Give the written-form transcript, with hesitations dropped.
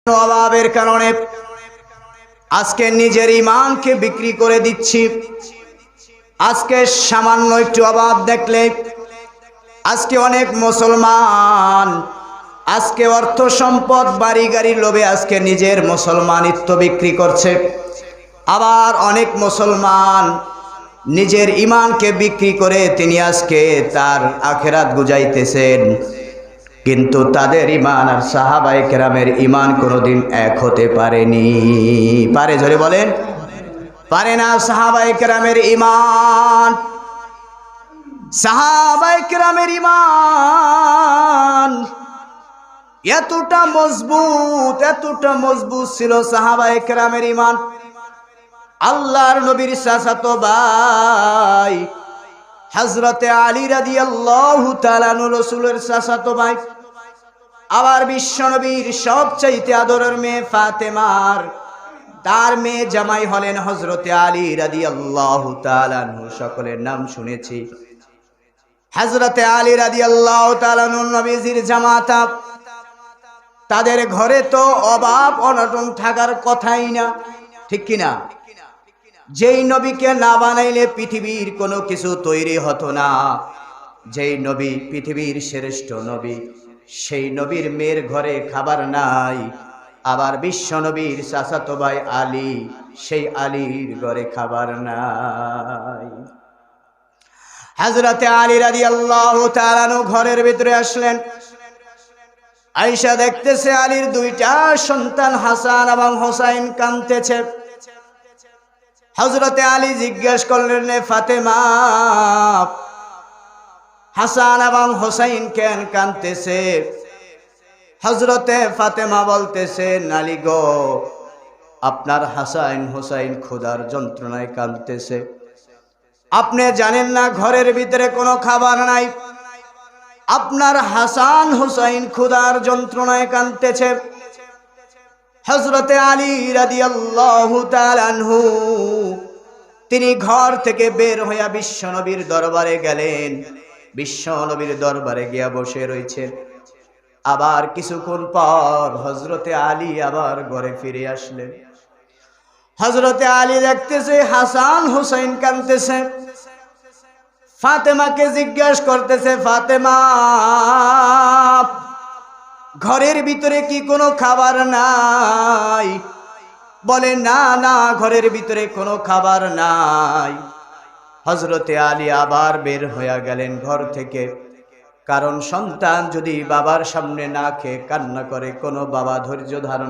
অভাবের কারণে আজকে নিজের ঈমানকে বিক্রি করে দিচ্ছি। আজকে সামান্য একটু অভাব দেখলে আজকে অনেক মুসলমান আজকে অর্থ সম্পদ বাড়ি গাড়ির লোভে আজকে নিজের মুসলমানিত্ব বিক্রি করছে। আবার অনেক মুসলমান নিজের ঈমানকে বিক্রি করে তিনি আজকে তার আখিরাত গুজাইতেছেন। কিন্তু তাদের ঈমান আর সাহাবায়ে কেরামের ঈমান কোনোদিন এক হতে পারেনি। পারে? জোরে বলেন, পারে না। সাহাবায়ে কেরামের ঈমান, সাহাবায়ে কেরামের ঈমান এতটা মজবুত ছিল সাহাবায়ে কেরামের ঈমান। আল্লাহর নবীর চাচাতো ভাই হযরতে আলী রাদিয়াল্লাহু তাআলা আনহু রাসূলের চাচাতো ভাই, আবার বিশ্বনবীর সবচাইতে আদরের মেয়ে ফাতেমার তার মেয়ে জামাই হলেন হযরতে আলী রাদিয়াল্লাহু তাআলা আনহু। সকলের নাম শুনেছি। হযরতে আলী রাদিয়াল্লাহু তাআলা আনহু নবীজির জামাতা। তাদের ঘরে তো অভাব অনটন থাকার কথাই না, ঠিক কিনা? যেই নবীকে না বানাইলে পৃথিবীর কোনো কিছু তৈরি হতো না, যেই নবী পৃথিবীর শ্রেষ্ঠ নবী, সেই নবীর মেয়ের ঘরে খাবার নাই। আবার বিশ্ব নবীর চাচাতো ভাই আলী, সেই আলীর ঘরে খাবার নাই। হযরতে আলী রাদিয়াল্লাহু তাআলা আনহু ঘরের ভিতরে আসলেন। আয়েশা দেখতেছে আলীর দুইটা সন্তান হাসান এবং হোসাইন কাঁদতেছে। হযরতে আলী জিজ্ঞেস করলেন, ফাতেমা, হাসান এবং হোসাইন কেন কাঁদতেছে? হযরতে ফাতেমা বলতেছেন, আলী গো, আপনার হাসান হোসাইন ক্ষুধার যন্ত্রণায় কাঁদতেছে। আপনি জানেন না ঘরের ভিতরে কোনো খাবার নাই, আপনার হাসান হোসাইন ক্ষুধার যন্ত্রণায় কাঁদতেছে। হযরতে আলী রাদিয়াল্লাহু তাআলা আনহু তিনি ঘর থেকে বের হইয়া বিশ্বনবীর দরবারে গেলেন। বিশ্বনবীর দরবারে গিয়া বসে রয়েছেন। আবার কিছুক্ষণ পর হযরতে আলী আবার ঘরে ফিরে আসলেন। হযরতে আলী দেখতেছে হাসান হোসাইন কাঁদতেছে। ফাতেমাকে জিজ্ঞেস করতেছে, ফাতেমা, ঘরের ভিতরে কি কোনো খাবার নাই? বলে, না না, ঘরের ভিতরে কোনো খাবার নাই। হযরতে আলী আবার বের হয়ে গেলেন ঘর থেকে। কারণ সন্তান যদি বাবার সামনে না খেয়ে কান্না করে, কোনো বাবা ধৈর্য ধারণ